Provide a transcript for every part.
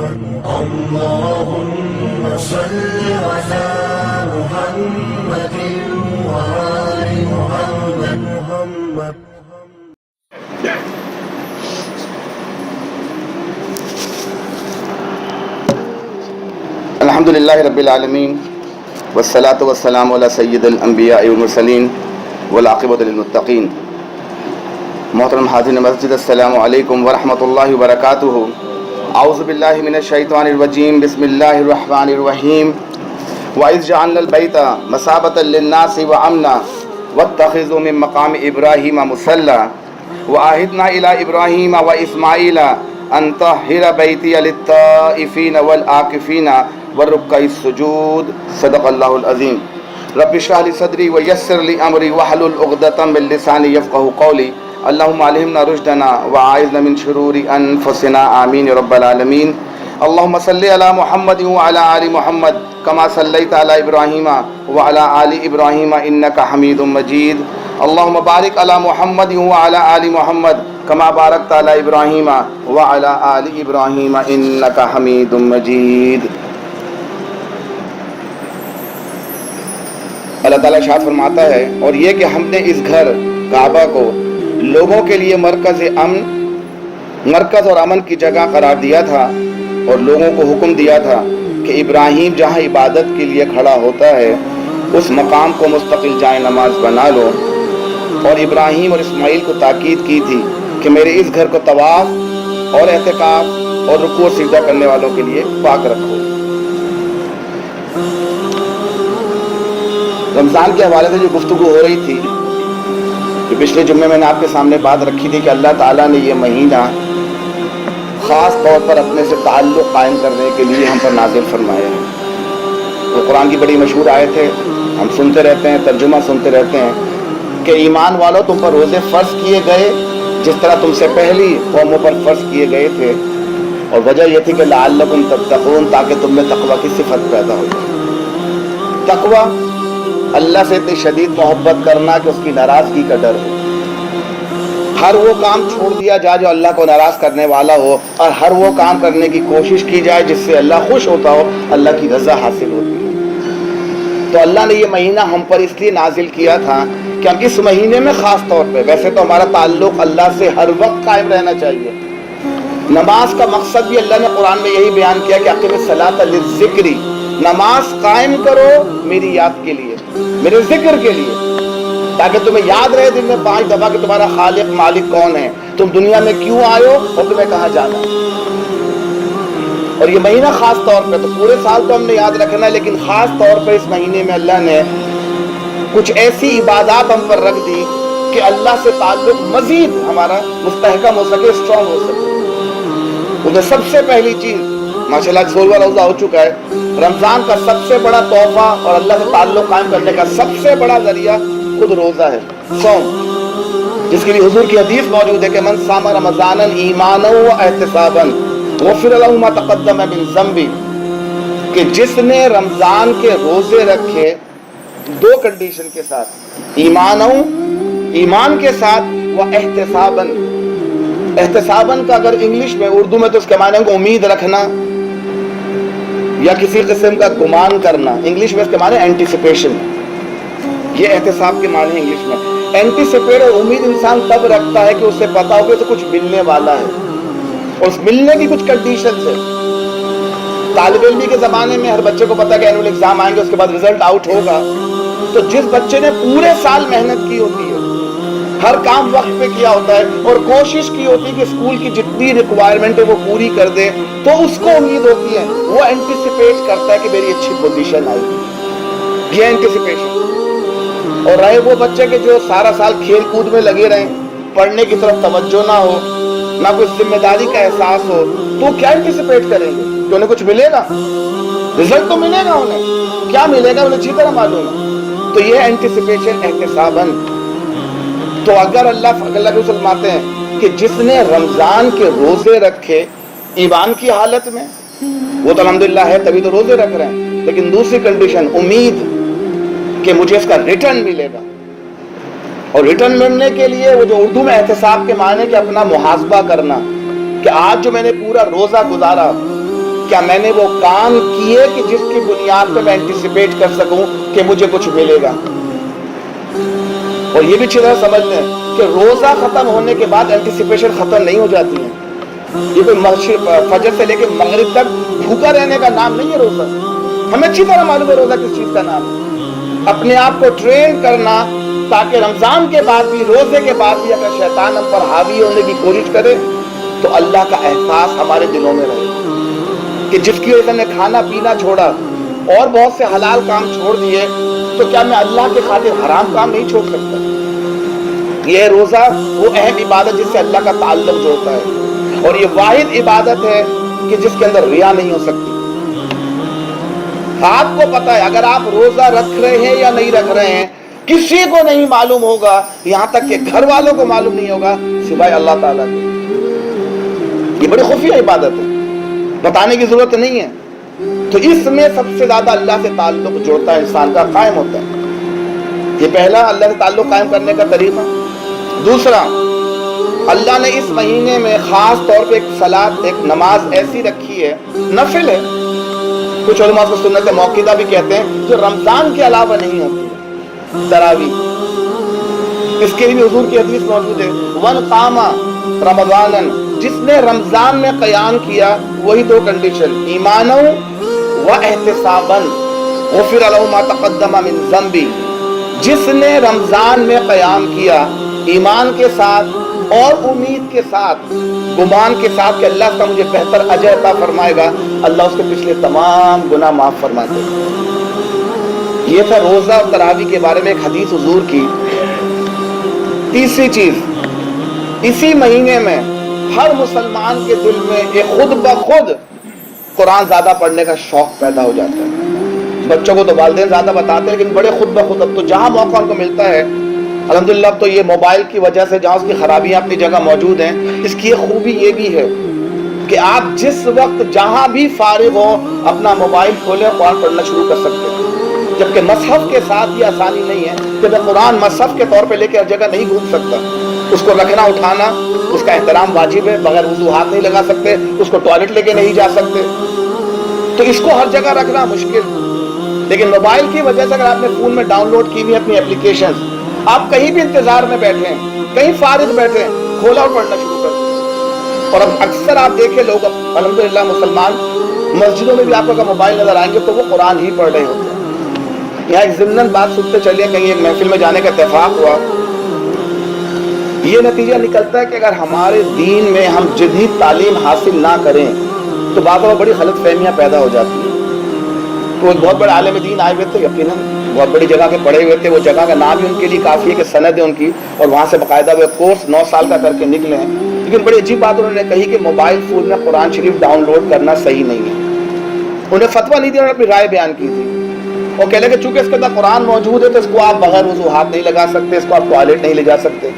اللهم صل على محمد وآل محمد. الحمد للہ رب العالمین والصلاة والسلام علی سید الانبیاء والمرسلین والعاقبۃ للمتقین. محترم حاضرین مسجد، السلام علیکم ورحمۃ اللہ وبرکاتہ. اعوذ باللہ من الشیطان الرجیم، بسم اللہ الرحمن الرحیم. وَإِذْ جَعَلْنَا الْبَيْتَ مَثَابَةً لِلنَّاسِ وَأَمْنًا وَاتَّخِذُوا مِن مَّقَامِ إِبْرَاهِيمَ مُصَلًّى وَعَهِدْنَا إِلَىٰ إِبْرَاهِيمَ وَإِسْمَاعِيلَ أَن طَهِّرَ بَيْتِيَ لِلطَّائِفِينَ وَالْعَاكِفِينَ وَالرُّكَّعِ السُّجُودِ. صدق اللہ العظیم. رب اشرح لي صدری ويسر لي امری واحلل عقدۃ من لسانی يفقهوا قولی. اللهم علمنا رشدنا واعذنا من شرور انفسنا. آمین رب العالمین. اللهم صل على محمد وعلى آل محمد كما صليت على ابراہیم وعلى آل ابراہیم انك حمید مجید. اللهم بارك على محمد وعلى آل محمد كما باركت على ابراہیم وعلى آل ابراہیم انك حمید مجید. اللہ تعالیٰ ارشاد فرماتا ہے، اور یہ کہ ہم نے اس گھر کعبہ کو لوگوں کے لیے مرکز اور امن کی جگہ قرار دیا تھا، اور لوگوں کو حکم دیا تھا کہ ابراہیم جہاں عبادت کے لیے کھڑا ہوتا ہے اس مقام کو مستقل جائے نماز بنا لو. اور ابراہیم اور اسماعیل کو تاکید کی تھی کہ میرے اس گھر کو طواف اور اعتکاف اور رکوع سجدہ کرنے والوں کے لیے پاک رکھو. رمضان کے حوالے سے جو گفتگو ہو رہی تھی، کہ پچھلے جمعے میں نے آپ کے سامنے بات رکھی تھی کہ اللہ تعالیٰ نے یہ مہینہ خاص طور پر اپنے سے تعلق قائم کرنے کے لیے ہم پر نازل فرمایا ہے. وہ قرآن کی بڑی مشہور آیت ہے، ہم سنتے رہتے ہیں، ترجمہ سنتے رہتے ہیں کہ ایمان والوں تم پر روزے فرض کیے گئے جس طرح تم سے پہلی قوموں پر فرض کیے گئے تھے، اور وجہ یہ تھی کہ لعلکم تتقون، تاکہ تم میں تقوی کی صفت پیدا ہو جائے. تقوی اللہ سے اتنی شدید محبت کرنا کہ اس کی ناراضگی کا ڈر ہو. ہر وہ کام چھوڑ دیا جائے جو اللہ کو ناراض کرنے والا ہو، اور ہر وہ کام کرنے کی کوشش کی جائے جس سے اللہ خوش ہوتا ہو، اللہ کی رضا حاصل ہوتی ہے. تو اللہ نے یہ مہینہ ہم پر اس لیے نازل کیا تھا کہ ہم اس مہینے میں خاص طور پہ، ویسے تو ہمارا تعلق اللہ سے ہر وقت قائم رہنا چاہیے. نماز کا مقصد بھی اللہ نے قرآن میں یہی بیان کیا کہ اقیم الصلاۃ للذکر، نماز قائم کرو میری یاد کے لیے، میرے ذکر کے لیے، تاکہ تمہیں یاد رہے دن میں 5 دفعہ کہ تمہارا خالق مالک کون ہے، تم دنیا میں کیوں آئے ہو اور تمہیں کہاں جانا ہے. اور یہ مہینہ خاص طور پہ، تو پورے سال تو ہم نے یاد رکھنا ہے، لیکن خاص طور پہ اس مہینے میں اللہ نے کچھ ایسی عبادات ہم پر رکھ دی کہ اللہ سے تعلق مزید ہمارا مستحکم ہو سکے، اسٹرانگ ہو سکے. انہیں سب سے پہلی چیز ماشاءاللہ 16واں روزہ ہو چکا ہے. رمضان کا سب سے بڑا تحفہ اور اللہ سے تعلق قائم کرنے کا سب سے بڑا ذریعہ خود روزہ ہے، صوم، جس کے لیے حضور کی حدیث موجود ہے کہ من صام رمضانا ایمانا و احتسابا غفر له ما تقدم من ذنبه، کہ جس نے رمضان کے روزے رکھے 2 کنڈیشن کے ساتھ، ایمان کے ساتھ، و احتسابا. احتساباً کا اگر انگلش میں، اردو میں تو اس کے معنی کو امید رکھنا یا کسی قسم کا گمان کرنا. انگلش میں اس کے معنی اینٹیسپیشن، یہ احتساب کے معنی انگلش میں. اینٹیسپیٹ اور امید انسان تب رکھتا ہے کہ اسے پتا ہو کہ اسے کچھ ملنے والا ہے، اور اس ملنے کی کچھ کنڈیشنز ہے. طالب علمی کے زمانے میں ہر بچے کو پتا ہے کہ اینول ایگزام آئیں گے، اس کے بعد رزلٹ آؤٹ ہوگا. تو جس بچے نے پورے سال محنت کی ہوتی ہے، ہر کام وقت پہ کیا ہوتا ہے، اور کوشش کی ہوتی ہے کہ اسکول کی جتنی ریکوائرمنٹ ہے وہ پوری کر دے، تو اس کو امید ہوتی ہے، وہ اینٹیسپیٹ کرتا ہے کہ میری اچھی پوزیشن آئے گی. یہ اینٹیسپیشن. اور رہے وہ بچے کہ جو سارا سال کھیل کود میں لگے رہیں، پڑھنے کی طرف توجہ نہ ہو، نہ کوئی ذمہ داری کا احساس ہو، تو کیا اینٹیسپیٹ کریں گے کہ انہیں کچھ ملے گا؟ رزلٹ تو ملے گا، انہیں کیا ملے گا انہیں اچھی طرح معلوم ہے. تو یہ اینٹیسپیشن، احتساباً. تو اگر اللہ کے فرماتے ہیں کہ جس نے رمضان کے روزے رکھے ایمان کی حالت میں، وہ تو الحمدللہ ہے، تبھی تو روزے رکھ رہے ہیں، لیکن دوسری کنڈیشن امید کہ مجھے اس کا ریٹرن ملے گا. اور ریٹرن ملنے کے لیے وہ جو اردو میں احتساب کے معنی کہ اپنا محاسبہ کرنا، کہ آج جو میں نے پورا روزہ گزارا کیا میں نے وہ کام کیے کہ جس کی بنیاد پہ میں اینٹیسپیٹ کر سکوں کہ مجھے کچھ ملے گا؟ اور یہ بھی چیزیں سمجھ لیں کہ روزہ ختم ہونے کے بعد اینٹیسپیشن ختم نہیں ہو جاتی ہے. یہ کوئی فجر سے لے کے مغرب تک بھوکا رہنے کا نام نہیں ہے روزہ. ہمیں اچھی طرح معلوم ہے روزہ کس چیز کا نام ہے. اپنے آپ کو ٹرین کرنا تاکہ رمضان کے بعد بھی، روزے کے بعد بھی اگر شیطان ہم پر حاوی ہونے کی کوشش کرے تو اللہ کا احساس ہمارے دلوں میں رہے کہ جس کی وجہ سے نے کھانا پینا چھوڑا اور بہت سے حلال کام چھوڑ دیے، تو کیا میں اللہ کے خاطر حرام کام نہیں چھوڑ سکتا؟ یہ روزہ وہ اہم عبادت جس سے اللہ کا تعلق جوڑتا ہے، اور یہ واحد عبادت ہے کہ جس کے اندر ریا نہیں ہو سکتی. آپ کو پتا ہے اگر آپ روزہ رکھ رہے ہیں یا نہیں رکھ رہے ہیں کسی کو نہیں معلوم ہوگا، یہاں تک کہ گھر والوں کو معلوم نہیں ہوگا سوائے اللہ تعالیٰ کے. یہ بڑی خفیہ عبادت ہے، بتانے کی ضرورت نہیں ہے. تو اس میں سب سے زیادہ اللہ سے تعلق جوڑتا ہے، انسان کا قائم ہوتا ہے. یہ پہلا اللہ سے تعلق قائم کرنے کا طریقہ. دوسرا، اللہ نے اس مہینے میں خاص طور پہ ایک صلاۃ، ایک نماز ایسی رکھی ہے، نفل ہے، کچھ علماء اس کو سنت موقدہ بھی کہتے ہیں، جو رمضان کے علاوہ نہیں ہوتی، تراویح. اس کے لیے حضور کی حدیث موجود ہے، ون قام رمضان، جس نے رمضان میں قیام کیا، وہی دو کنڈیشن، ایمانا و احتسابا غفر له ما تقدم من ذنبی. جس نے رمضان میں قیام کیا ایمان کے ساتھ اور امید کے ساتھ، گمان کے ساتھ کہ اللہ کا مجھے بہتر اجر عطا فرمائے گا، اللہ اس کے پچھلے تمام گناہ معاف فرما دے گا. یہ تھا روزہ اور تراویح کے بارے میں ایک حدیث حضور کی. تیسری چیز، اسی مہینے میں ہر مسلمان کے دل میں ایک خود بخود قرآن زیادہ پڑھنے کا شوق پیدا ہو جاتا ہے. بچوں کو تو والدین زیادہ بتاتے ہیں لیکن بڑے خود بخود اب تو جہاں موقع ان کو ملتا ہے، الحمدللہ اب تو یہ موبائل کی وجہ سے جہاں اس کی خرابیاں اپنی جگہ موجود ہیں، اس کی ایک خوبی یہ بھی ہے کہ آپ جس وقت جہاں بھی فارغ ہو اپنا موبائل کھولیں اور قرآن پڑھنا شروع کر سکتے ہیں. جبکہ مصحف کے ساتھ یہ آسانی نہیں ہے کہ میں قرآن مصحف کے طور پہ لے کے ہر جگہ نہیں گھوم سکتا. اس کو رکھنا اٹھانا اس کا احترام واجب ہے، بغیر وضو ہاتھ نہیں لگا سکتے، اس کو ٹوائلٹ لے کے نہیں جا سکتے، تو اس کو ہر جگہ رکھنا مشکل. لیکن موبائل کی وجہ سے اگر آپ نے فون میں ڈاؤن لوڈ کی ہوئی اپنی اپلیکیشنز، آپ کہیں بھی انتظار میں بیٹھے ہیں، کہیں فارغ بیٹھے ہیں، کھولا اور پڑھنا شروع کر دیں. اور اب اکثر آپ دیکھیں لوگ الحمدللہ مسلمان مسجدوں میں بھی آپ کو اگر موبائل نظر آئیں گے تو وہ قرآن ہی پڑھ رہے ہوتے ہیں. یہاں ایک ضمناً بات سنتے چلیے، کہیں ایک محفل میں جانے کا اتفاق ہوا. یہ نتیجہ نکلتا ہے کہ اگر ہمارے دین میں ہم جدید تعلیم حاصل نہ کریں تو بعض میں بڑی غلط فہمیاں پیدا ہو جاتی ہیں. تو ایک بہت بڑے عالم دین آئے ہوئے تھے، یقیناً بہت بڑی جگہ کے پڑھے ہوئے تھے، وہ جگہ کا نام ہی ان کے لیے کافی ہے کہ سند ہے ان کی، اور وہاں سے باقاعدہ وہ کورس 9 سال کا کر کے نکلے ہیں. لیکن بڑی عجیب بات انہوں نے کہی کہ موبائل فون میں قرآن شریف ڈاؤن لوڈ کرنا صحیح نہیں ہے. انہیں فتویٰ نہیں دیا، انہوں نے اپنی رائے بیان کی تھی. اور کہہ لیں کہ چونکہ اس کے اندر قرآن موجود ہے تو اس کو آپ بغیر وضو ہاتھ نہیں لگا سکتے، اس کو آپ ٹوائلٹ نہیں لے جا سکتے.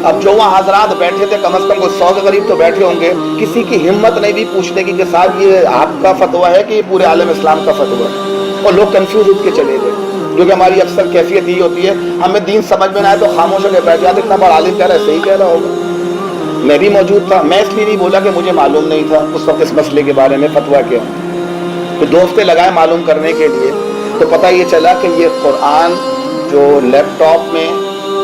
اب جو وہاں حضرات بیٹھے تھے کم از کم کوئی 100 کے قریب تو بیٹھے ہوں گے، کسی کی ہمت نہیں بھی پوچھنے کی کہ صاحب یہ آپ کا فتویٰ ہے کہ یہ پورے عالم اسلام کا فتویٰ ہے. اور لوگ کنفیوز ہو کے چلے گئے، جو کہ ہماری اکثر کیفیت یہ ہوتی ہے، ہمیں دین سمجھ میں نہ آئے تو خاموش ہو کے بیٹھ جاتے. اتنا بڑا عالم کہہ رہا ہے صحیح کہہ رہا ہوگا. میں بھی موجود تھا، میں اس لیے نہیں بولا کہ مجھے معلوم نہیں تھا اس وقت اس مسئلے کے بارے میں فتویٰ کیا. تو 2 ہفتے لگائے معلوم کرنے کے لیے، تو پتہ یہ چلا کہ یہ قرآن جو لیپ ٹاپ میں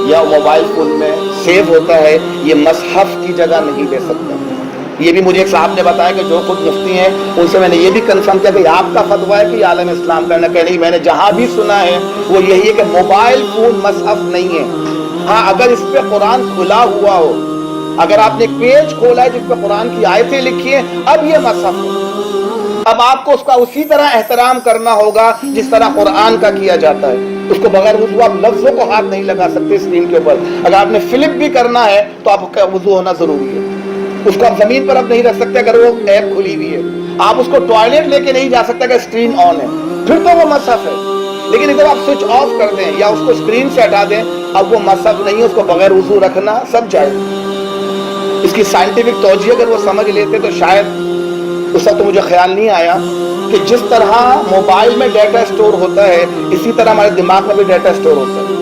یا موبائل فون میں سیو ہوتا ہے یہ مصحف کی جگہ نہیں لے سکتا. یہ بھی مجھے ایک صاحب نے بتایا کہ جو خود مفتی ہیں ان سے میں نے یہ بھی کنفرم کیا کہ آپ کا فتویٰ ہے کہ یہ عالم اسلام کرنا کہ نہیں. میں نے جہاں بھی سنا ہے وہ یہی ہے کہ موبائل فون مصحف نہیں ہے. ہاں اگر اس پہ قرآن کھلا ہوا ہو، اگر آپ نے ایک پیج کھولا ہے جس پہ قرآن کی آیتیں لکھی ہیں، اب یہ مصحف ہے. اب آپ کو اس کا اسی طرح احترام کرنا ہوگا جس طرح قرآن کا کیا جاتا ہے. اس کو بغیر وضو آپ لفظوں کو ہاتھ نہیں لگا سکتے اسکرین کے اوپر. اگر آپ نے فلپ بھی کرنا ہے تو آپ کا وضو ہونا ضروری ہے. اس کو آپ زمین پر اب نہیں رکھ سکتے اگر وہ ایپ کھلی ہوئی ہے. آپ اس کو ٹوائلٹ لے کے نہیں جا سکتے اگر اسکرین آن ہے، پھر تو وہ مصحف ہے. لیکن اگر آپ سوئچ آف کر دیں یا اس کو اسکرین سے ہٹا دیں، اب وہ مصحف نہیں ہے. اس کو بغیر وضو رکھنا سب جائے. اس کی سائنٹیفک توجہ اگر وہ سمجھ لیتے تو شاید اس وقت مجھے خیال نہیں آیا کہ جس طرح موبائل میں ڈیٹا اسٹور ہوتا ہے اسی طرح ہمارے دماغ میں بھی ڈیٹا اسٹور ہوتا ہے.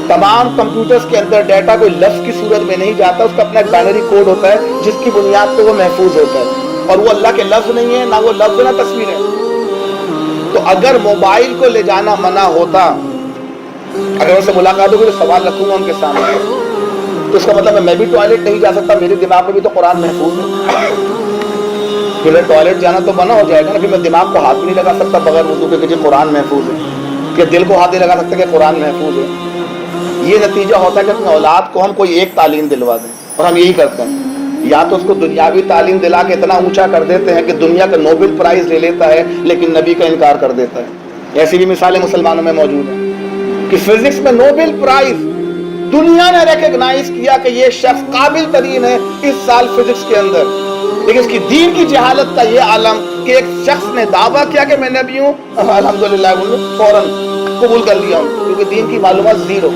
تمام کمپیوٹرز کے اندر ڈیٹا کوئی لفظ کی صورت میں نہیں جاتا، اس کا اپنا بائنری کوڈ ہوتا ہے جس کی بنیاد پہ وہ محفوظ ہوتا ہے. اور وہ اللہ کے لفظ نہیں ہے، نہ وہ لفظ نہ تصویر ہے۔ تو اگر موبائل کو لے جانا منع ہوتا، اگر ان سے ملاقات ہوگی تو سوال رکھوں گا ان کے سامنے، تو اس کا مطلب ہے میں بھی ٹوائلٹ نہیں جا سکتا، میرے دماغ میں بھی تو قرآن محفوظ ہے، پھر میں ٹوائلٹ جانا تو منع ہو جائے گا نا، پھر میں دماغ کو ہاتھ بھی نہیں لگا سکتا بغیر وضو کے کہ جی قرآن محفوظ ہے، کہ دل کو ہاتھ نہیں لگا سکتا کہ قرآن محفوظ ہے۔ یہ نتیجہ ہوتا ہے کہ اپنے اولاد کو ہم کوئی ایک تعلیم دلوا دیں، اور ہم یہی کرتے ہیں، یا تو اس کو دنیاوی تعلیم دلا کے اتنا اونچا کر دیتے ہیں کہ دنیا کا نوبل پرائز لے لیتا ہے لیکن نبی کا انکار کر دیتا ہے۔ ایسی بھی مثالیں مسلمانوں میں موجود ہیں کہ فزکس میں نوبل پرائز دنیا نے ریکگنائز کیا کہ یہ شخص قابل ترین ہے اس سال فزکس کے اندر، لیکن اس کی دین کی جہالت کا یہ عالم کہ ایک شخص نے دعویٰ کیا کہ میں نبی ہوں، الحمدللہ فوراً قبول کر لیا ہوں کیونکہ دین کی معلومات زیرو۔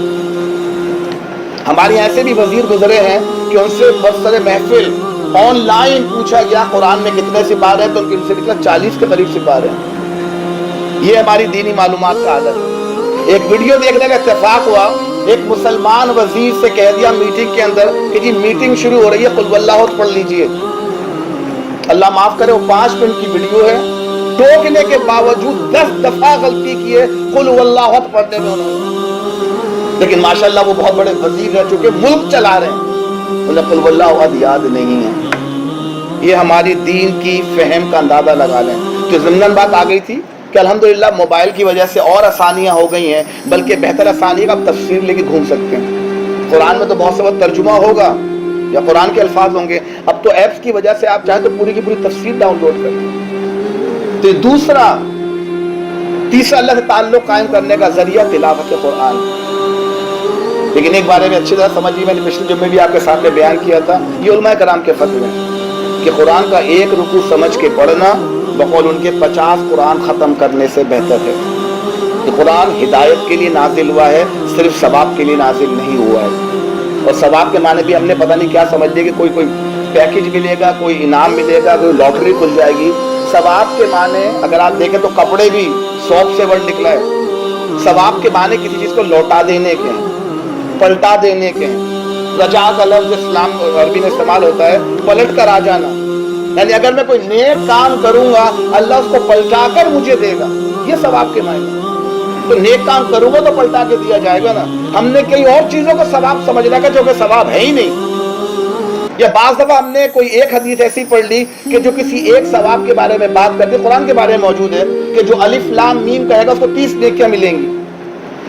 ہمارے ایسے بھی وزیر گزرے ہیں کہ ان سے برسر محفل آن لائن پوچھا گیا قرآن میں کتنے سپارے ہیں، تو ان کے سے نکلا 40 کے قریب سپارے ہیں۔ یہ ہماری دینی معلومات کا عادت ہے۔ ایک ویڈیو دیکھنے کا اتفاق ہوا، ایک مسلمان وزیر سے کہہ دیا میٹنگ کے اندر کہ جی میٹنگ شروع ہو رہی ہے، قل واللہ پڑھ لیجئے۔ اللہ معاف کرے وہ 5 منٹ کی ویڈیو ہے، ٹوکنے کے باوجود 10 دفعہ غلطی کی ہے قل واللہ پڑھنے میں انہوں نے، لیکن ماشاءاللہ وہ بہت بڑے وزیر رہ چکے، ملک چلا رہے ہیں، انہیں قل واللہ احد یاد نہیں ہے۔ یہ ہماری دین کی فہم کا اندازہ لگا لیں۔ تو ضمناً بات آ گئی تھی کہ الحمدللہ موبائل کی وجہ سے اور آسانیاں ہو گئی ہیں، بلکہ بہتر آسانی کا آپ تفسیر لے کے گھوم سکتے ہیں۔ قرآن میں تو بہت سے وقت ترجمہ ہوگا یا قرآن کے الفاظ ہوں گے، اب تو ایپس کی وجہ سے آپ چاہیں تو پوری کی پوری تفسیر ڈاؤن لوڈ کر لیں۔ تو تیسرا اللہ سے تعلق قائم کرنے کا ذریعہ تلاوت قرآن۔ لیکن ایک بارے میں اچھی طرح سمجھیے، میں نے پچھلے جمعے بھی آپ کے سامنے بیان کیا تھا، یہ علماء کرام کے فتوے ہیں کہ قرآن کا ایک رکوع سمجھ کے پڑھنا بقول ان کے 50 قرآن ختم کرنے سے بہتر ہے۔ کہ قرآن ہدایت کے لیے نازل ہوا ہے، صرف ثواب کے لیے نازل نہیں ہوا ہے۔ اور ثواب کے معنی بھی ہم نے پتہ نہیں کیا سمجھ لیا کہ کوئی پیکج ملے گا، کوئی انعام ملے گا، کوئی لاٹری کھل جائے گی۔ ثواب کے معنی اگر آپ دیکھیں تو کپڑے بھی سوپ سے ورڈ نکلا ہے۔ ثواب کے معنی کسی چیز کو لوٹا دینے کے ہیں، پلٹا دینے کے ہیں۔ رجا کا لفظ اسلام عربی میں استعمال ہوتا ہے پلٹ کر آ جانا، یعنی اگر میں کوئی نیک کام کروں گا اللہ اس کو پلٹا کر مجھے دے گا، یہ ثواب کے معنی۔ تو نیک کام کروں گا تو پلٹا کے دیا جائے گا نا۔ ہم نے کئی اور چیزوں کو ثواب سمجھ رکھا جو کہ ثواب ہے ہی نہیں۔ یا بعض دفعہ ہم نے کوئی ایک حدیث ایسی پڑھ لی کہ جو کسی ایک ثواب کے بارے میں بات کرتی، قرآن کے بارے میں موجود ہے کہ جو الف لام میم کہے گا اس کو 30 نیکیاں ملیں گی۔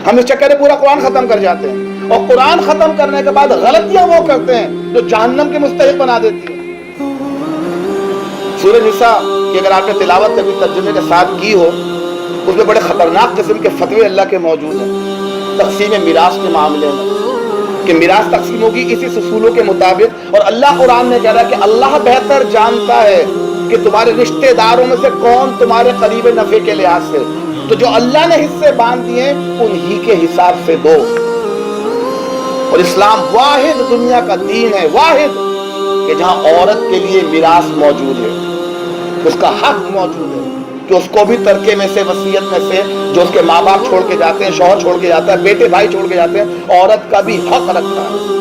ہم اس چکر میں پورا قرآن ختم کر جاتے ہیں، اور قرآن ختم کرنے کے بعد غلطیاں وہ کرتے ہیں جو جہنم کے مستحق بنا دیتی ہیں۔ سورہ نساء کی اگر آپ نے تلاوت کبھی ترجمے کے ساتھ کی ہو، اس میں بڑے خطرناک قسم کے فتوے اللہ کے موجود ہیں تقسیم میراث کے معاملے میں، کہ میراث تقسیم ہوگی اسی اصولوں کے مطابق۔ اور اللہ قرآن میں کہہ رہا ہے کہ اللہ بہتر جانتا ہے کہ تمہارے رشتہ داروں میں سے کون تمہارے قریب نفع کے لحاظ سے، تو جو اللہ نے حصے باندھ دیے انہی کے حساب سے دو۔ اور اسلام واحد دنیا کا دین ہے، واحد کہ جہاں عورت کے لیے میراث موجود ہے، اس کا حق موجود ہے کہ اس کو بھی ترکے میں سے، وصیت میں سے، جو اس کے ماں باپ چھوڑ کے جاتے ہیں، شوہر چھوڑ کے جاتا ہے، بیٹے بھائی چھوڑ کے جاتے ہیں، عورت کا بھی حق رکھتا ہے۔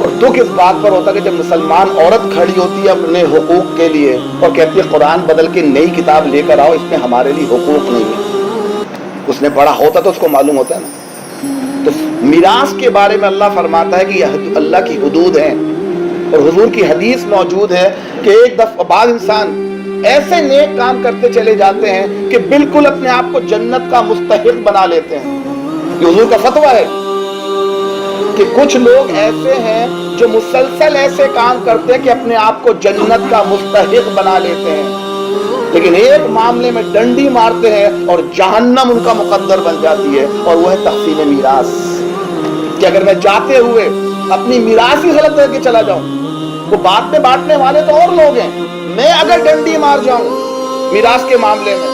اور دکھ اس بات پر ہوتا ہے کہ جب مسلمان عورت کھڑی ہوتی ہے اپنے حقوق کے لیے اور کہتی ہے قرآن بدل کے نئی کتاب لے کر آؤ، اس میں ہمارے لیے حقوق نہیں ہے، اس نے پڑھا ہوتا تو اس کو معلوم ہوتا ہے نا۔ تو میراث کے بارے میں اللہ فرماتا ہے کہ یہ اللہ کی حدود ہیں، اور حضور کی حدیث موجود ہے کہ ایک دفعہ بعض انسان ایسے نیک کام کرتے چلے جاتے ہیں کہ بالکل اپنے آپ کو جنت کا مستحق بنا لیتے ہیں۔ یہ حضور کا فتویٰ ہے کہ کچھ لوگ ایسے ہیں جو مسلسل ایسے کام کرتے ہیں کہ اپنے آپ کو جنت کا مستحق بنا لیتے ہیں، لیکن ایک معاملے میں ڈنڈی مارتے ہیں اور جہنم ان کا مقدر بن جاتی ہے، اور وہ ہے تقسیم میراث۔ کہ اگر میں جاتے ہوئے اپنی میراث ہی غلط کر کے چلا جاؤں، وہ بعد میں بانٹنے والے تو اور لوگ ہیں، میں اگر ڈنڈی مار جاؤں میراث کے معاملے میں،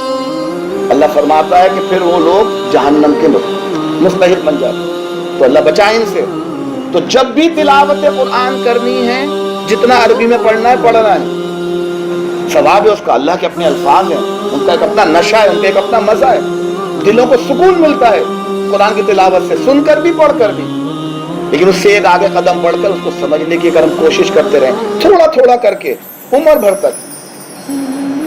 اللہ فرماتا ہے کہ پھر وہ لوگ جہنم کے مستحق بن جاتے ہیں۔ تو اللہ بچائے ان سے۔ تو جب بھی تلاوت قرآن کرنی ہے، جتنا عربی میں پڑھنا ہے پڑھنا ہے، ثواب ہے اس کا، اللہ کے اپنے الفاظ ہیں، ان کا ایک اپنا نشہ ہے، ان کا ایک اپنا مزہ ہے، دلوں کو سکون ملتا ہے قرآن کی تلاوت سے، سن کر بھی پڑھ کر بھی۔ لیکن اس سے ایک آگے قدم بڑھ کر اس کو سمجھنے کی اگر ہم کوشش کرتے رہیں تھوڑا تھوڑا کر کے، عمر بھر تک.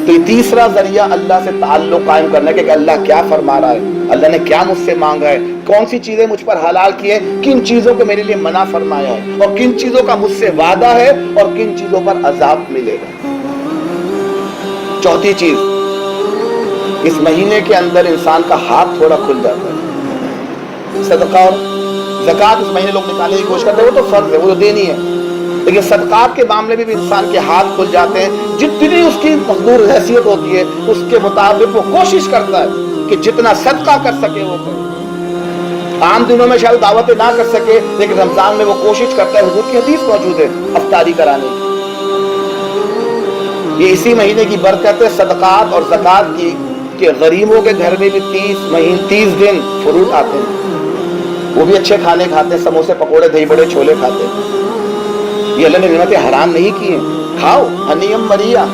تو یہ تیسرا ذریعہ اللہ سے تعلق قائم کرنے کے کہ اللہ کیا فرما رہا ہے, اللہ نے کیا مجھ سے مانگا ہے, کون سی چیزیں مجھ پر حلال کی ہیں, کن چیزوں کو میرے لیے منع فرمایا ہے, اور کن چیزوں کا مجھ سے وعدہ ہے, اور کن چیزوں پر عذاب ملے گا. چوتھی چیز, اس مہینے کے اندر انسان کا ہاتھ تھوڑا کھل جاتا ہے. صدقہ اور زکوٰۃ اس مہینے لوگ نکالنے کی کوشش کرتے ہیں, وہ تو فرض ہے, وہ تو دینی ہے, لیکن صدقات کے معاملے میں بھی انسان کے ہاتھ کھل جاتے ہیں. جتنی اس کی مقدور حیثیت ہوتی ہے اس کے مطابق وہ کوشش کرتا ہے کہ جتنا صدقہ کر سکے وہ کرے. عام دنوں میں شاید دعوتیں نہ کر سکے, لیکن رمضان میں وہ کوشش کرتا ہے. حضور کی حدیث موجود ہے افطاری کرانے کی. یہ اسی مہینے کی برکت ہے صدقات اور زکوٰۃ کی کہ غریبوں کے گھر میں بھی 30 دن فروٹ آتے ہیں, وہ بھی اچھے کھانے کھاتے ہیں, سموسے پکوڑے دہی بڑے چھولے کھاتے ہیں. یہ اللہ نے نعمتیں حرام نہیں کی ہیں, کھاؤ ہنیم مریا,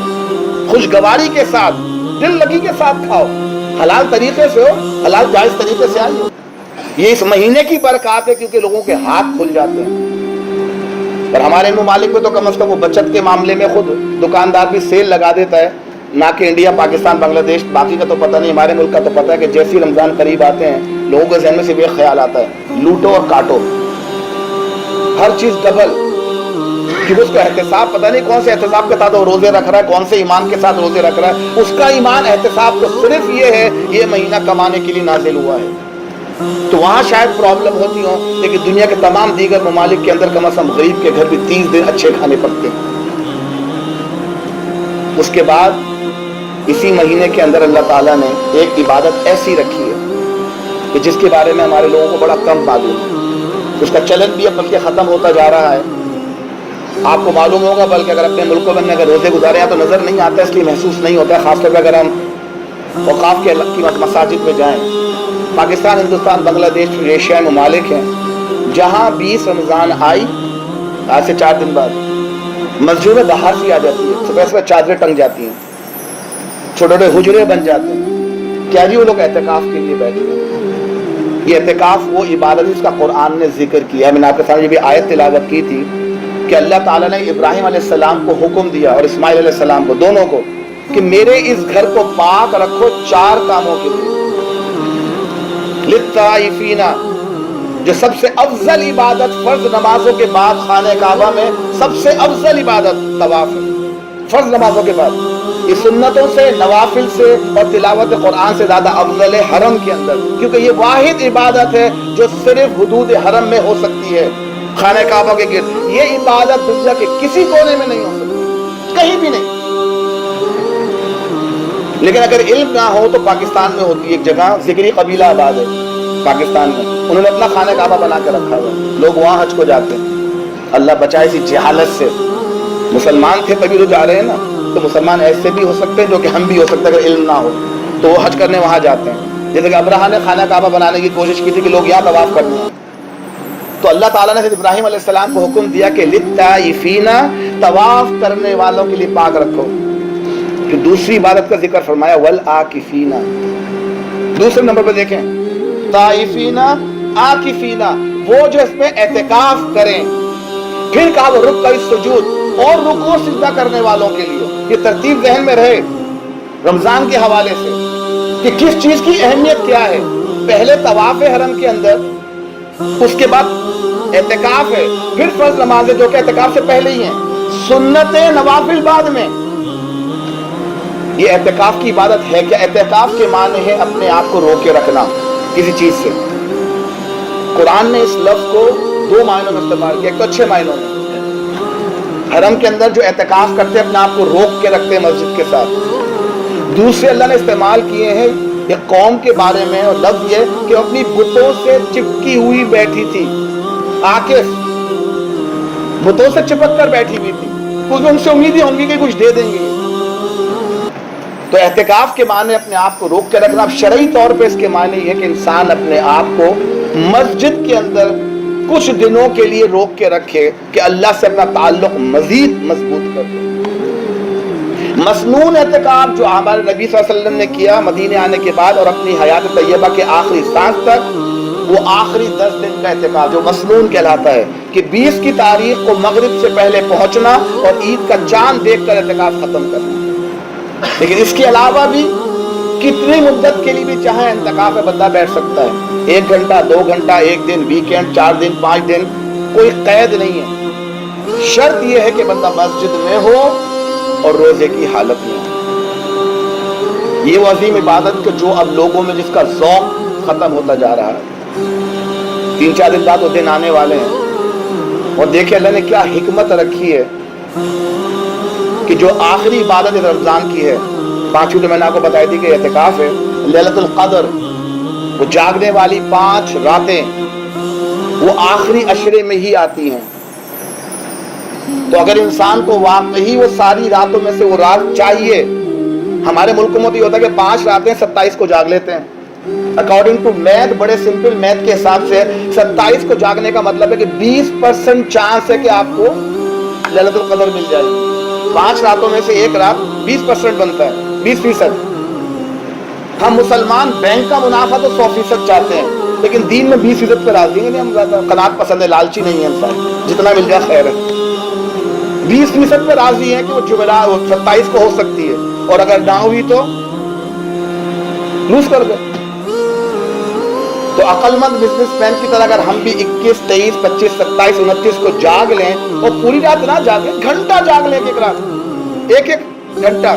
خوشگواری کے ساتھ, دل لگی کے ساتھ کھاؤ, حلال طریقے سے ہو, حلال جائز طریقے سے آئی ہو. یہ اس مہینے کی برکات ہے کیونکہ لوگوں کے ہاتھ کھل جاتے ہیں. اور ہمارے ممالک میں تو کم از کم وہ بچت کے معاملے میں خود دکاندار بھی سیل لگا دیتا ہے, نہ کہ انڈیا, پاکستان, بنگلہ دیش, باقی کا تو پتہ نہیں. ہمارے ملک کا تو پتہ ہے کہ جیسے رمضان قریب آتے ہیں لوگوں کے ذہن میں صرف ایک خیال آتا ہے, لوٹو اور کاٹو, ہر چیز ڈبل. کیونکہ اس کا احتساب پتہ نہیں کون سے احتساب کے ساتھ وہ روزے رکھ رہا ہے, کون سے ایمان کے ساتھ روزے رکھ رہا ہے. اس کا ایمان احتساب تو صرف یہ ہے یہ مہینہ کمانے کے لیے نازل ہوا ہے, تو وہاں شاید پرابلم ہوتی ہوں, لیکن دنیا کے تمام دیگر ممالک کے اندر کم از کم غریب کے گھر بھی 30 دن اچھے کھانے پکتے ہیں. اس کے بعد اسی مہینے کے اندر اللہ تعالیٰ نے ایک عبادت ایسی رکھی ہے کہ جس کے بارے میں ہمارے لوگوں کو بڑا کم معلوم ہے. اس کا چلن بھی اب بلکہ ختم ہوتا جا رہا ہے. آپ کو معلوم ہوگا, بلکہ اگر اپنے ملکوں میں اگر روزے گزارے ہیں تو نظر نہیں آتا, اس لیے محسوس نہیں ہوتا ہے, خاص طور پہ اگر ہم اوقاف کے مساجد میں جائیں. پاکستان, ہندوستان, بنگلہ دیش, ایشیا ممالک ہیں جہاں 20 رمضان آئی, آج سے 4 دن بعد مسجد میں باہر سے آ جاتی ہے, صبح صبح چادریں ٹنگ جاتی ہیں, چھوٹے چھوٹے حجرے بن جاتے ہیں. کیا جی وہ لوگ اعتکاف کے لیے بیٹھے ہیں. یہ اعتکاف وہ عبادت جس کا قرآن نے ذکر کیا ہے. میں نے آپ کے سامنے یہ بھی آیت تلاوت کی تھی کہ اللہ تعالیٰ نے ابراہیم علیہ السلام کو حکم دیا اور اسماعیل علیہ السلام کو, دونوں کو, کہ میرے اس گھر کو پاک رکھو 4 کاموں کے لیے. للطائفین, جو سب سے افضل عبادت فرض نمازوں کے بعد خانہ کعبہ میں سب سے افضل عبادت طواف ہے, فرض نمازوں کے بعد. یہ سنتوں سے, نوافل سے اور تلاوت قرآن سے زیادہ افضل ہے حرم کے اندر, کیونکہ یہ واحد عبادت ہے جو صرف حدود حرم میں ہو سکتی ہے, خانہ کعبہ کے گرد. یہ عبادت دنیا کے کسی کونے میں نہیں ہو سکتی, کہیں بھی نہیں. لیکن اگر علم نہ ہو تو پاکستان میں ہوتی ہے ایک جگہ, ذکری قبیلہ آباد ہے پاکستان میں, انہوں نے اپنا خانہ کعبہ بنا کے رکھا ہوا, لوگ وہاں حج کو جاتے ہیں. اللہ بچائے اسی جہالت سے. مسلمان تھے تبھی تو جا رہے ہیں نا, تو مسلمان ایسے بھی ہو سکتے ہیں جو کہ ہم بھی ہو سکتے ہیں اگر علم نہ ہو, تو وہ حج کرنے وہاں جاتے ہیں. جیسے کہ ابراہیم نے خانہ کعبہ بنانے کی کوشش کی تھی کہ لوگ یہاں طواف کرنے ہیں, تو اللہ تعالیٰ نے ابراہیم علیہ السلام کو حکم دیا کہ للطائفین, طواف کرنے والوں کے لیے پاک رکھو. پھر دوسری عبادت کا ذکر فرمایا والعاکفین. دوسرے نمبر پہ دیکھیں, طائفین, عاکفین, وہ جو اس میں اعتکاف کریں. پھر کہا وہ رکع السجود, اور رکوع سجدہ کرنے والوں کے لیے. یہ ترتیب ذہن میں رہے رمضان کے حوالے سے کہ کس چیز کی اہمیت کیا ہے. پہلے طواف حرم کے اندر, اس کے بعد اعتکاف ہے, پھر فرض نمازیں جو کہ اعتکاف سے پہلے ہی ہیں, سنت نوافل بعد میں. یہ اعتکاف کی عبادت ہے کیا؟ اعتکاف کے معنی ہے اپنے آپ کو روک کے رکھنا کسی چیز سے. قرآن نے اس لفظ کو 2 معنوں میں استعمال کیا. ایک تو اچھے معنوں میں, حرم کے اندر جو اعتکاف کرتے ہیں اپنے آپ کو روک کے رکھتے ہیں مسجد کے ساتھ. دوسرے اللہ نے استعمال کیے ہیں ایک قوم کے بارے میں, اور لفظ یہ کہ اپنی بتوں سے چپکی ہوئی بیٹھی تھی. عاکف, بتوں سے چپک کر بیٹھی ہوئی تھی, کیونکہ ان سے امید ہی کہ کچھ دے دیں گے. تو اعتکاف کے معنی اپنے آپ کو روک کے رکھنا. اب شرعی طور پہ اس کے معنی یہ کہ انسان اپنے آپ کو مسجد کے اندر کچھ دنوں کے لیے روک کے رکھے کہ اللہ سے اپنا تعلق مزید مضبوط کر دے. مسنون اعتکاف جو ہمارے نبی صلی اللہ علیہ وسلم نے کیا مدینے آنے کے بعد اور اپنی حیات طیبہ کے آخری سانس تک, وہ آخری 10 دن کا اعتکاف جو مسنون کہلاتا ہے کہ 20 کی تاریخ کو مغرب سے پہلے پہنچنا اور عید کا چاند دیکھ کر اعتکاف ختم کرنا. لیکن اس کے علاوہ بھی کتنی مدت کے لیے بھی چاہے اعتکاف میں بندہ بیٹھ سکتا ہے. 1 گھنٹہ 2 گھنٹہ 1 دن ویکینڈ 4 دن 5 دن کوئی قید نہیں ہے. شرط یہ ہے کہ بندہ مسجد میں ہو اور روزے کی حالت میں ہو. یہ وہ عظیم عبادت کہ جو اب لوگوں میں جس کا ذوق ختم ہوتا جا رہا ہے. 3-4 دن بعد وہ دن آنے والے ہیں اور دیکھیں اللہ نے کیا حکمت رکھی ہے کہ جو آخری عبادت رمضان کی ہے 5 میں نے آپ کو بتائی تھی کہ اعتکاف ہے. لیلۃ القدر وہ جاگنے والی 5 راتیں وہ آخری عشرے میں ہی آتی ہیں. تو اگر انسان کو واقعی وہ ساری راتوں میں سے وہ رات چاہیے, ہمارے ملک میں تو یہ ہوتا ہے کہ 5 راتیں 27 کو جاگ لیتے ہیں. اکارڈنگ ٹو میتھ, بڑے سمپل میتھ کے حساب سے 27 کو جاگنے کا مطلب ہے کہ 20% چانس ہے کہ آپ کو لیلۃ القدر مل جائے. 5 راتوں میں سے ایک رات 20% بنتا ہے, 20%. ہم مسلمان بینک کا منافع تو 100% چاہتے ہیں, لیکن دین میں 20% پہ راضی ہیں. ہم قناعت پسند ہے, لالچی نہیں ہے انسان, جتنا مل جائے خیر ہے. 20% پہ راضی ہیں کہ وہ جمعرات 27 کو ہو سکتی ہے, اور اگر نہ ہوئی تو لوز کر دیں. تو عقل مند بزنس مین کی طرح اگر ہم بھی 21, 23, 25, 27, 29 کو جاگ لیں اور پوری رات نہ جاگیں, گھنٹہ جاگ لیں, ایک رات ایک گھنٹا,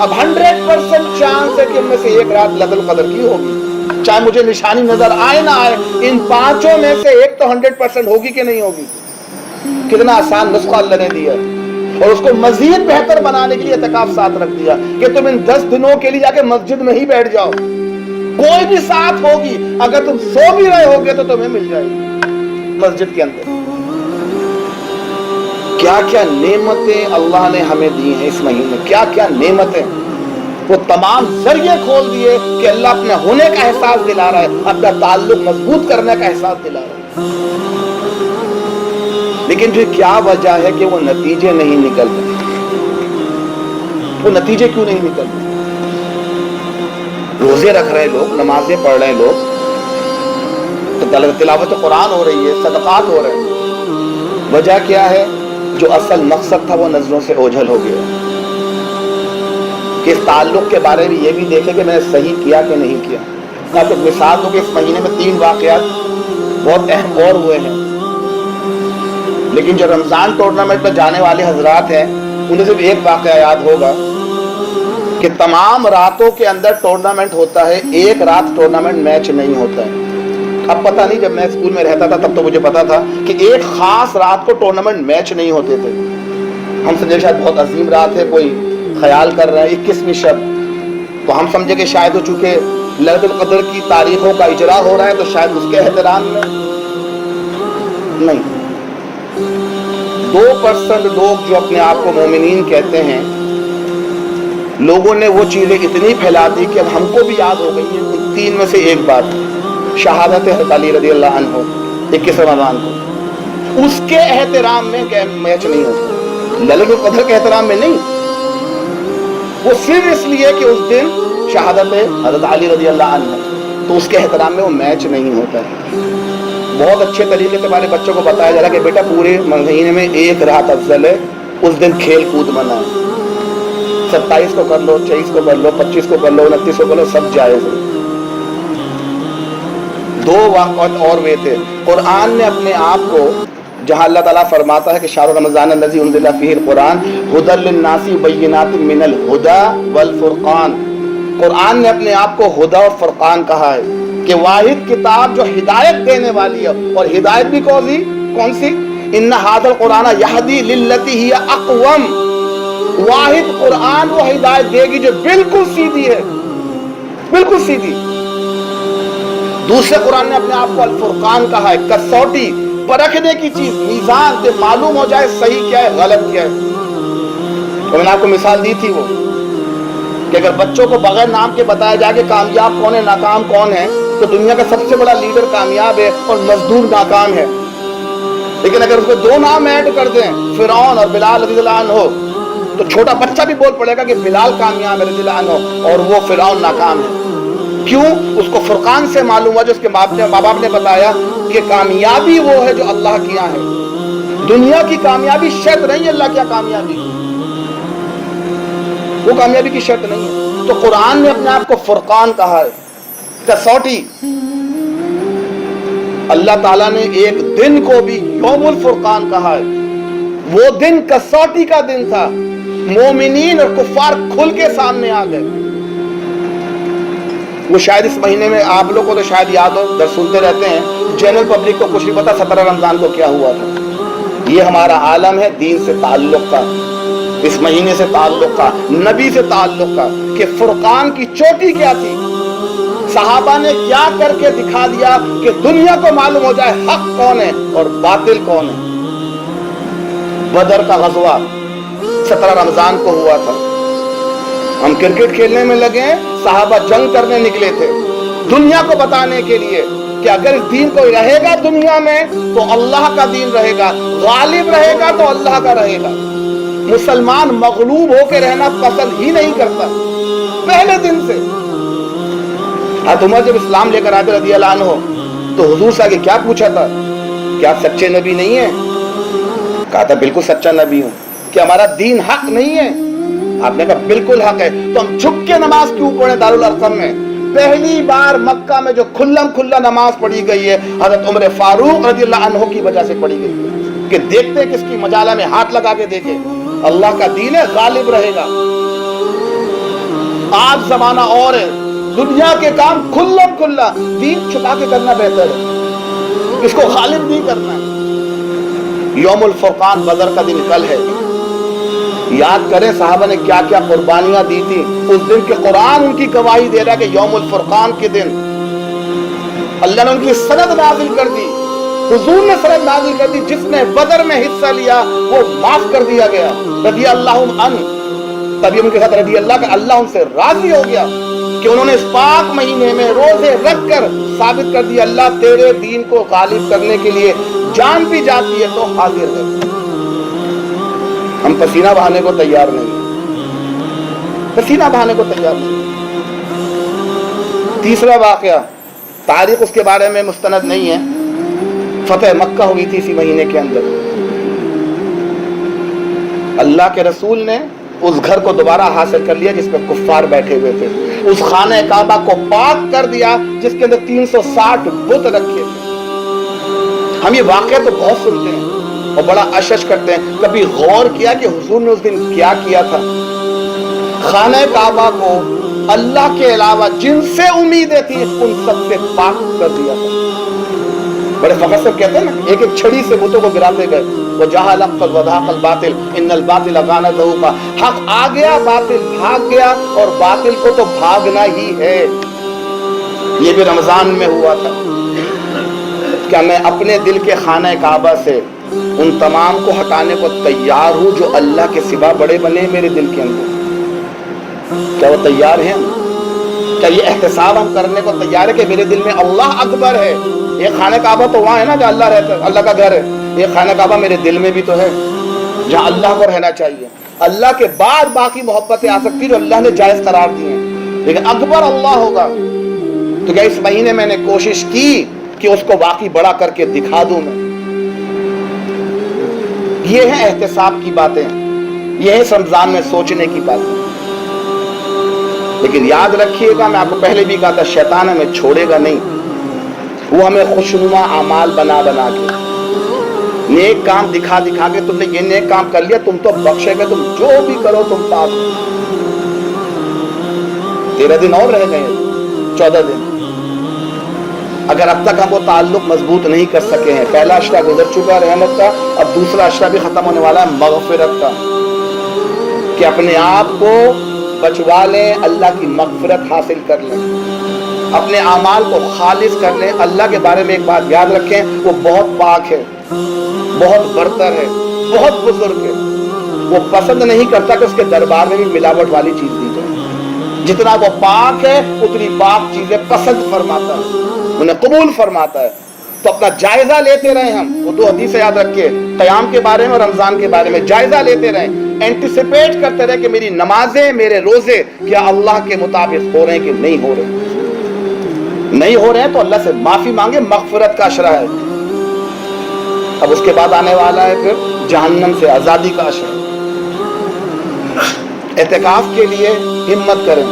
اب 100% چانس ہے کہ ان میں سے ایک رات لیلۃ القدر کی ہوگی. چاہے مجھے نشانی نظر آئے نہ آئے, ان 5 میں سے ایک تو 100% ہوگی کہ نہیں ہوگی. کتنا آسان نسخہ اللہ نے دیا, اور اس کو مزید بہتر بنانے کے لیے اعتکاف ساتھ رکھ دیا کہ تم ان 10 دنوں کے لیے جا کے مسجد میں ہی بیٹھ جاؤ. کوئی بھی ساتھ ہوگی, اگر تم سو بھی رہے ہوگے تو تمہیں مل جائے گی مسجد کے اندر. کیا کیا نعمتیں اللہ نے ہمیں دی ہیں اس مہینے, کیا کیا نعمتیں. وہ تمام ذریعے کھول دیے کہ اللہ اپنے ہونے کا احساس دلا رہا ہے, اپنا تعلق مضبوط کرنے کا احساس دلا رہا ہے. لیکن جو کیا وجہ ہے کہ وہ نتیجے نہیں نکلتے. وہ نتیجے کیوں نہیں نکلتے؟ روزے رکھ رہے لوگ, نمازیں پڑھ رہے لوگ, تلاوت قرآن ہو رہی ہے, صدقات ہو رہے ہیں. وجہ کیا ہے؟ جو اصل مقصد تھا وہ نظروں سے اوجھل ہو گیا. کہ اس تعلق کے بارے میں یہ بھی دیکھیں کہ میں نے صحیح کیا کہ نہیں کیا. آپ کو مثال دوں کہ اس مہینے میں 3 واقعات بہت اہم اور ہوئے ہیں, لیکن جو رمضان ٹورنامنٹ میں جانے والے حضرات ہیں انہیں صرف ایک واقعہ یاد ہوگا کہ تمام راتوں کے اندر ٹورنامنٹ ہوتا ہے, ایک رات ٹورنامنٹ میچ نہیں ہوتا ہے. اب پتہ نہیں, جب میں اسکول میں رہتا تھا تب تو مجھے پتا تھا کہ ایک خاص رات کو ٹورنامنٹ میچ نہیں ہوتے تھے. ہم سمجھے شاید بہت عظیم رات ہے, کوئی خیال کر رہا ہے 21ویں شب, تو ہم سمجھے کہ شاید وہ چونکہ لیلۃ القدر کی تاریخوں کا اجرا ہو رہا ہے تو شاید اس کے احترام میں نہیں. 2% لوگ جو اپنے آپ کو مومنین کہتے ہیں, لوگوں نے وہ چیزیں اتنی پھیلا دی کہ اب ہم کو بھی یاد ہو گئی ہیں. ان 3 میں سے ایک بات, شہادت حضرت علی رضی اللہ عنہ 21 رمضان کو, اس کے احترام میں میچ نہیں ہوتا. لیلۃ القدر کے احترام میں نہیں, وہ صرف اس لیے کہ اس دن شہادت حضرت علی رضی اللہ عنہ, تو اس کے احترام میں وہ میچ نہیں ہوتا ہے. بہت اچھے طریقے سے ہمارے بچوں کو بتایا جا رہا ہے کہ بیٹا پورے مہینے میں ایک رات افضل ہے, اس دن کھیل کود منع ہے. 27 کو کر لو, 23 کو کر لو, 25 کو کر لو, 29 کو کر لو, سب جائز ہے. 2 واقعات اور ہوئے تھے. قرآن نے اپنے آپ کو, جہاں اللہ تعالیٰ فرماتا ہے کہ شہر رمضان الذی انزل فیہ القرآن ھدی للناس بینات من الھدی والفرقان, قرآن نے اپنے آپ کو ہدا اور فرقان کہا ہے کہ واحد کتاب جو ہدایت دینے والی ہے. اور ہدایت بھی کون سی؟ ان ھذا القرآن یہدی للتی ہی اقوم, واحد قرآن وہ ہدایت دے گی جو بالکل سیدھی ہے, بالکل سیدھی. دوسرے قرآن نے اپنے آپ کو الفرقان کہا ہے, کسوٹی, پرکھنے کی چیز, میزان سے معلوم ہو جائے صحیح کیا ہے غلط کیا ہے. تو میں نے آپ کو مثال دی تھی وہ کہ اگر بچوں کو بغیر نام کے بتایا جائے کہ کامیاب کون ہے ناکام کون ہے, تو دنیا کا سب سے بڑا لیڈر کامیاب ہے اور مزدور ناکام ہے. لیکن اگر اس کو 2 نام ایڈ کر دیں, فرعون اور بلال رضی اللہ عنہ, تو چھوٹا بچہ بھی بول پڑے گا کہ بلال کامیاب ہے رضی اللہ عنہ اور وہ فرعون ناکام ہے. کیوں؟ اس کو فرقان سے معلوم ہوا جو اس کے ماں باپ نے بتایا کہ کامیابی وہ ہے جو اللہ کی یہاں ہے، دنیا کی کامیابی شرط نہیں ہے، اللہ کیا کامیابی وہ کامیابی کی شرط نہیں ہے۔ تو قرآن نے اپنے آپ کو فرقان کہا ہے، کسوٹی۔ اللہ تعالیٰ نے ایک دن کو بھی یوم الفرقان کہا ہے، وہ دن کسوٹی کا دن تھا، مومنین اور کفار کھل کے سامنے آ گئے۔ وہ شاید اس مہینے میں آپ لوگ کو تو شاید یاد ہو، در سنتے رہتے ہیں، جنرل پبلک کو کچھ نہیں پتا 17 رمضان کو کیا ہوا تھا۔ یہ ہمارا عالم ہے دین سے تعلق کا، اس مہینے سے تعلق کا، نبی سے تعلق کا، کہ فرقان کی چوٹی کیا تھی، صحابہ نے کیا کر کے دکھا دیا کہ دنیا کو معلوم ہو جائے حق کون ہے اور باطل کون ہے۔ بدر کا غزوہ 17 رمضان کو ہوا تھا، ہم کرکٹ کھیلنے میں لگے ہیں، صحابہ جنگ کرنے نکلے تھے، دنیا کو بتانے کے لیے کہ اگر اس دین کو رہے گا دنیا میں تو اللہ کا دین رہے گا، غالب رہے گا تو اللہ کا رہے گا۔ مسلمان مغلوب ہو کے رہنا پسند ہی نہیں کرتا پہلے دن سے۔ حضرت عمر جب اسلام لے کر آتے رضی اللہ عنہ تو حضور سے آگے کیا پوچھا تھا کہ آپ سچے نبی نہیں ہیں؟ کہا تھا بالکل سچا نبی ہوں۔ کہ ہمارا دین حق نہیں ہے؟ آپ نے کہا بالکل حق ہے۔ تو ہم جھک کے نماز کیوں پڑھیں دارالارقم میں؟ پہلی بار مکہ میں جو کھلم کھلا نماز پڑھی گئی ہے حضرت عمر فاروق رضی اللہ عنہ کی وجہ سے پڑھی گئی ہے کہ دیکھتے کس کی مجالہ میں ہاتھ لگا کے دیکھے، اللہ کا دین ہے، غالب رہے گا۔ آج زمانہ اور ہے، دنیا کے کام کھلم کھلا، دین چھپا کے کرنا بہتر ہے، اس کو غالب نہیں کرنا ہے۔ یوم الفرقان بدر کا دن کل ہے، یاد کریں صحابہ نے کیا کیا قربانیاں دی تھی اس دن کے۔ قرآن ان کی گواہی دے رہا ہے کہ یوم الفرقان کے دن اللہ نے ان کی سند نازل کر دی، حضور نے سند نازل کر دی، جس نے بدر میں حصہ لیا وہ معاف کر دیا گیا، رضی اللہ عنہ۔ تبھی ان کے ساتھ رضی اللہ کا اللہ ان سے راضی ہو گیا کہ انہوں نے اس پاک مہینے میں روزے رکھ کر ثابت کر دیا اللہ تیرے دین کو غالب کرنے کے لیے جان بھی جاتی ہے تو حاضر ہے۔ ہم پسینہ بہانے کو تیار نہیں، پسینہ بہانے کو تیار نہیں۔ تیسرا واقعہ، تاریخ اس کے بارے میں مستند نہیں ہے، فتح مکہ ہوئی تھی اسی مہینے کے اندر۔ اللہ کے رسول نے اس گھر کو دوبارہ حاصل کر لیا جس پہ کفار بیٹھے ہوئے تھے، اس خانہ کعبہ کو پاک کر دیا جس کے اندر 360 بت رکھے تھے۔ ہم یہ واقعہ تو بہت سنتے ہیں اور بڑا اشش کرتے ہیں، کبھی غور کیا کہ حضور نے اس دن کیا کیا تھا؟ خانہ کعبہ کو اللہ کے علاوہ جن سے امیدیں تھیں ان سب سے پاک کر دیا تھا۔ بڑے فخر سے کہتے ہیں نا، ایک ایک چھڑی سے بتوں کو گراتے گئے، وَجَاءَ الْحَقُّ وَزَهَقَ الْبَاطِلُ إِنَّ الْبَاطِلَ كَانَ زَهُوقًا۔ حق آ گیا، باطل بھاگ گیا، اور باطل کو تو بھاگنا ہی ہے۔ یہ بھی رمضان میں ہوا تھا۔ کیا میں اپنے دل کے خانہ کعبہ سے ان تمام کو ہٹانے کو تیار ہوں جو اللہ کے سوا بڑے بنے میرے دل کے اندر؟ کیا وہ تیار ہیں؟ کیا یہ احتساب ہم کرنے کو تیار ہے کہ میرے دل میں اللہ اکبر ہے؟ یہ خانہ کعبہ تو وہاں ہے نا جہاں اللہ رہتا ہے، اللہ کا گھر ہے، یہ خانہ کعبہ میرے دل میں بھی تو ہے جہاں اللہ کو رہنا چاہیے۔ اللہ کے بعد باقی محبتیں آ سکتی جو اللہ نے جائز قرار دی ہیں، لیکن اکبر اللہ ہوگا۔ تو کیا اس مہینے میں نے کوشش کی کہ اس کو واقعی بڑا کر کے دکھا دوں میں؟ یہ ہیں احتساب کی باتیں، یہ ہے رمضان میں سوچنے کی باتیں۔ لیکن یاد رکھیے گا، میں آپ کو پہلے بھی کہا تھا، شیطان ہمیں چھوڑے گا نہیں، وہ ہمیں خوشنما اعمال بنا بنا کے، نیک کام دکھا دکھا کے، تم نے یہ نیک کام کر لیا تم تو بخشے گئے، تم جو بھی کرو تم پاک ہو۔ 13 دن اور رہ گئے، 14 دن۔ اگر اب تک ہم وہ تعلق مضبوط نہیں کر سکے ہیں، پہلا اشرا گزر چکا رحمت کا، اب دوسرا اشرا بھی ختم ہونے والا ہے مغفرت کا، کہ اپنے آپ کو بچوا لیں، اللہ کی مغفرت حاصل کر لیں، اپنے اعمال کو خالص کر لیں۔ اللہ کے بارے میں ایک بات یاد رکھیں، وہ بہت پاک ہے، بہت برتر ہے، بہت بزرگ ہے، وہ پسند نہیں کرتا کہ اس کے دربار میں بھی ملاوٹ والی چیز دی جائے۔ جتنا وہ پاک ہے اتنی پاک چیزیں پسند فرماتا ہے، انہیں قبول فرماتا ہے۔ تو اپنا جائزہ لیتے رہیں، ہم وہ 2 حدیثیں یاد رکھیں، قیام کے بارے میں اور رمضان کے بارے میں جائزہ لیتے رہیں، اینٹیسپیٹ کرتے رہیں کہ میری نمازیں، میرے روزے کیا اللہ کے مطابق ہو رہے ہیں کہ نہیں ہو رہے ہیں۔ نہیں ہو رہے ہیں تو اللہ سے معافی مانگے, مغفرت کا اشرہ ہے. اب اس کے بعد آنے والا ہے پھر جہنم سے آزادی کا اشرہ. اعتکاف کے لیے ہمت کریں,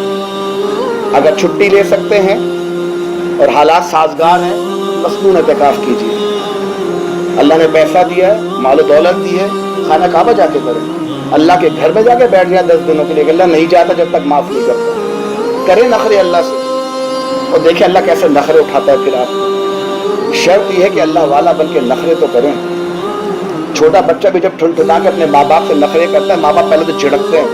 اگر چھٹی لے سکتے ہیں اور حالات سازگار ہیں مصنون اعتکاف کیجیے. اللہ نے پیسہ دیا ہے, مال و دولت دی ہے, خانہ کعبہ جا کے کریں. اللہ کے گھر میں جا کے بیٹھ جائے 10 دنوں کے لیے, اللہ نہیں جاتا جب تک معاف نہیں کرتا. کریں نخرے اللہ سے اور دیکھیں اللہ کیسے نخرے اٹھاتا ہے. پھر آپ شرط یہ ہے کہ اللہ والا بن کے نخرے تو کریں. چھوٹا بچہ بھی جب ٹھنٹھنا کے اپنے ماں باپ سے نخرے کرتا ہے, ماں باپ پہلے تو جھڑکتے ہیں,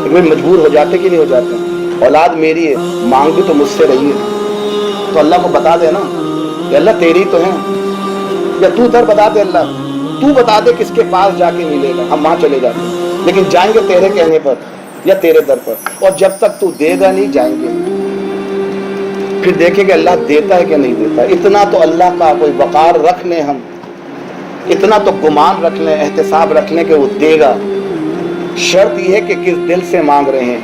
لیکن مجبور ہو جاتے کہ نہیں ہو جاتے. اولاد میری ہے, مانگ بھی تو مجھ سے رہی ہے, تو اللہ کو بتا دے نا کہ اللہ تیری تو ہے, یا تو در بتا دے, اللہ تو بتا دے کس کے پاس جا کے ملے گا, ہم وہاں چلے جاتے ہیں. لیکن جائیں گے تیرے کہنے پر یا تیرے در پر, اور جب تک تو دے گا نہیں جائیں گے. پھر دیکھیں کہ اللہ دیتا ہے کہ نہیں دیتا. اتنا تو اللہ کا کوئی وقار رکھ لیں, ہم اتنا تو گمان رکھ لیں, احتساب رکھ لیں کہ وہ دے گا. شرط یہ ہے کہ کس دل سے مانگ رہے ہیں.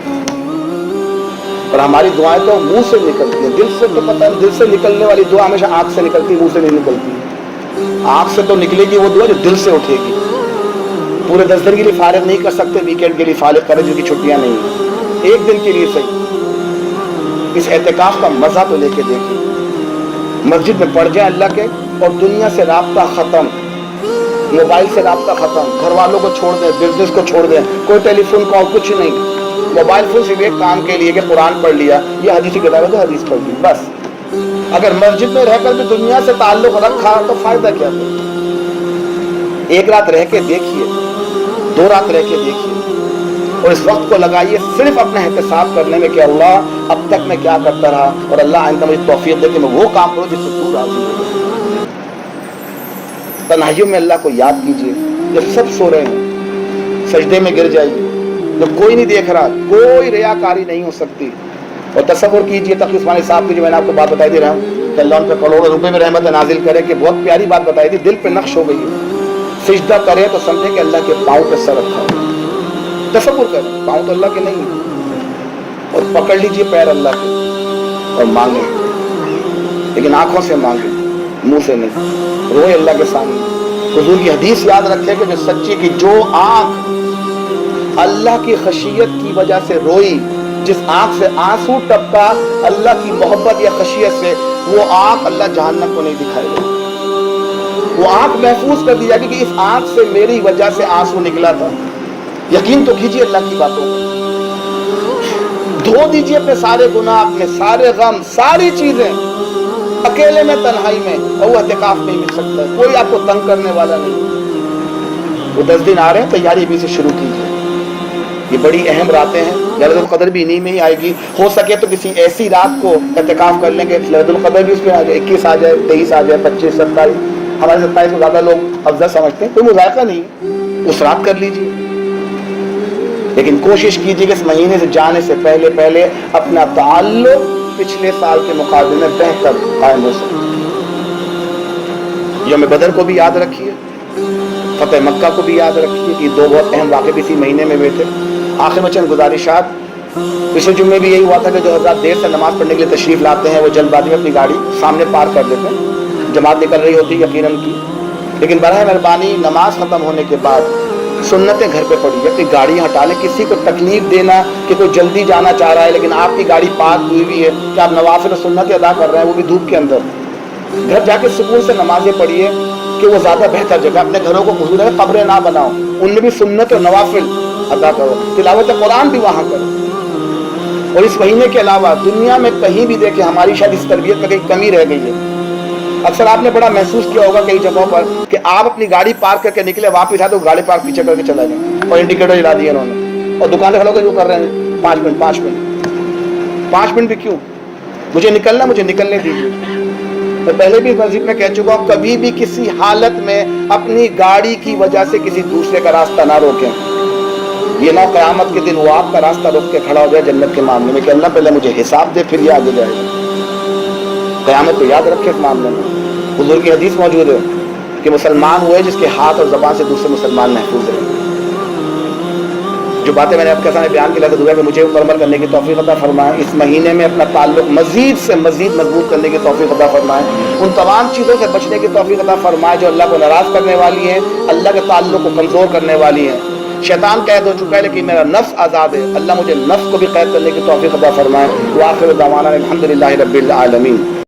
اور ہماری دعائیں تو منہ سے نکلتی ہیں, دل سے تو پتہ ہے. دل سے نکلنے والی دعا ہمیشہ آنکھ سے نکلتی, منہ سے نہیں نکلتی. آنکھ سے تو نکلے گی وہ دعا جو دل سے اٹھے گی. پورے 10 دن کے لیے فارغ نہیں کر سکتے, ویکینڈ کے لیے فارغ کریں جن کی چھٹیاں نہیں ہیں, ایک دن کے لیے صحیح. اس اعتکاف کا مزہ تو لے کے دیکھیں. مسجد میں پڑھ جائیں اللہ کے, اور دنیا سے رابطہ ختم, موبائل سے رابطہ ختم, گھر والوں کو چھوڑ دیں, بزنس کو چھوڑ دیں, کوئی ٹیلی فون کال کچھ نہیں. موبائل فون صرف ایک کام کے لیے کہ قرآن پڑھ لیا, یہ حدیث کی کتاب ہے تو حدیث پڑھ لی بس. اگر مسجد میں رہ کر بھی دنیا سے تعلق رکھا تو فائدہ کیا ہے. ایک رات رہ کے دیکھیے, 2 رات رہ کے دیکھیے, اور اس وقت کو لگائیے صرف اپنا احتساب کرنے میں کہ اللہ اب تک میں کیا کرتا رہا, اور اللہ آئندہ مجھے توفیق دے کہ میں وہ کام کروں جس سے تو راضی ہو. تنہائیوں میں اللہ کو یاد کیجیے. جب سب سو رہے ہیں سجدے میں گر جائیے, جب کوئی نہیں دیکھ رہا, کوئی ریاکاری نہیں ہو سکتی. اور تصور کیجیے تقی عثمانی صاحب کی جو میں نے آپ کو بات بتائی دے رہا ہوں کہ اللہ ان پہ کروڑوں روپے میں رحمت نازل کرے, کہ بہت پیاری بات بتائی تھی, دل پہ نقش ہو گئی ہے. سجدہ کرے تو سمجھے کہ اللہ کے پاؤں پہ سر رکھا ہے. تصور کریں, پاؤں تو اللہ کے نہیں ہیں, اور پکڑ لیجئے پیر اللہ کے اور مانگیں, لیکن آنکھوں سے مانگیں, منہ سے نہیں. روئے اللہ کے سامنے. حضور کی حدیث یاد رکھے کہ جو سچی کی جو آنکھ اللہ کی خشیت کی وجہ سے روئی, جس آنکھ سے آنسو ٹپکا اللہ کی محبت یا خشیت سے, وہ آنکھ اللہ جہنم کو نہیں دکھائے گا. وہ آنکھ محفوظ کر دی جائے گی کہ اس آنکھ سے میری وجہ سے آنسو نکلا تھا. یقین تو کیجیے اللہ کی باتوں کو. دھو دیجیے اپنے سارے گناہ, اپنے سارے غم, ساری چیزیں اکیلے میں, تنہائی میں, اور وہ اعتکاف نہیں مل سکتا, کوئی آپ کو تنگ کرنے والا نہیں. وہ 10 دن آ رہے ہیں, تیاری بھی سے شروع کیجیے. یہ بڑی اہم راتیں ہیں. ليلۃ القدر بھی انہی میں ہی آئے گی. ہو سکے تو کسی ایسی رات کو اعتکاف کر لیں گے ليلۃ القدر بھی اس میں آ جائے, 21 آ جائے, 23 آ جائے, 25, 27. ہمارے 27 کو زیادہ لوگ افضل سمجھتے ہیں, کوئی مذائقہ نہیں, اس رات کر لیجیے. لیکن کوشش کیجیے کہ اس مہینے سے جانے سے پہلے اپنا تعلق پچھلے سال کے مقابلے میں بہتر قائم ہو سکے. یوم بدر کو بھی یاد رکھیے, فتح مکہ کو بھی یاد رکھیے کہ 2 بہت اہم واقعے اسی مہینے میں ہوئے تھے. آخر میں چند گزارشات. پچھلے جمعے بھی یہی ہوا تھا کہ جو حضرات دیر سے نماز پڑھنے کے لیے تشریف لاتے ہیں وہ جلد بازی میں اپنی گاڑی سامنے پارک کر دیتے ہیں. جماعت نکل رہی ہوتی یقیناً کی, لیکن براہ مہربانی نماز ختم ہونے کے بعد سنتیں گھر پہ پڑی, اپنی گاڑی ہٹا لیں. کسی کو تکلیف دینا کہ کوئی جلدی جانا چاہ رہا ہے لیکن آپ کی گاڑی پارک ہوئی ہوئی ہے کہ آپ نوافل و سنتیں ادا کر رہے ہیں, وہ بھی دھوپ کے اندر, گھر جا کے سکون سے نمازیں پڑھیے کہ وہ زیادہ بہتر جگہ. اپنے گھروں کو حضور ہے قبریں نہ بناؤ, ان میں بھی سنت و نوافل ادا کرو, تلاوت قرآن بھی وہاں کرو. اور اس مہینے کے علاوہ دنیا میں کہیں بھی دیکھیں ہماری شاید اس تربیت میں کہیں کمی رہ گئی ہے. اکثر آپ نے بڑا محسوس کیا ہوگا کئی جگہوں پر کہ آپ اپنی گاڑی پارک کر کے نکلے, واپس آتے تو گاڑی پارک پیچھے کر کے چلا گئے اور انڈیکیٹر جلا دیے انہوں نے, اور دکان سے کھڑے ہو کے جو کر رہے ہیں 5 منٹ بھی کیوں, مجھے نکلنے دیجیے. میں پہلے بھی مسجد میں کہہ چکا ہوں, کبھی بھی کسی حالت میں اپنی گاڑی کی وجہ سے کسی دوسرے کا راستہ نہ روکیں. یہ نہ قیامت کے دن وہ آپ کا راستہ روک کے کھڑا ہو جائے جنت کے معاملے میں کہ اللہ پہلے مجھے حساب دے پھر یہ آگے جائے گا. قیامت کو یاد رکھے اس معاملے میں. حضور کی حدیث موجود ہے کہ مسلمان ہوئے جس کے ہاتھ اور زبان سے دوسرے مسلمان محفوظ رہے. جو باتیں میں نے آپ کے سامنے بیان کی لازم دعا کہ مجھے پر عمل کرنے کی توفیق عطا فرمائیں، اس مہینے میں اپنا تعلق مزید سے مزید مضبوط کرنے کی توفیق عطا فرمائیں، ان تمام چیزوں سے بچنے کی توفیق عطا فرمائیں جو اللہ کو ناراض کرنے والی ہیں، اللہ کے تعلق کو کمزور کرنے والی ہیں۔ شیطان قید ہو چکا ہے لیکن میرا نفس آزاد ہے، اللہ مجھے نفس کو بھی قید کرنے کی توفیق عطا فرمائے۔ وآخر دعوانا الحمدللہ رب العالمین۔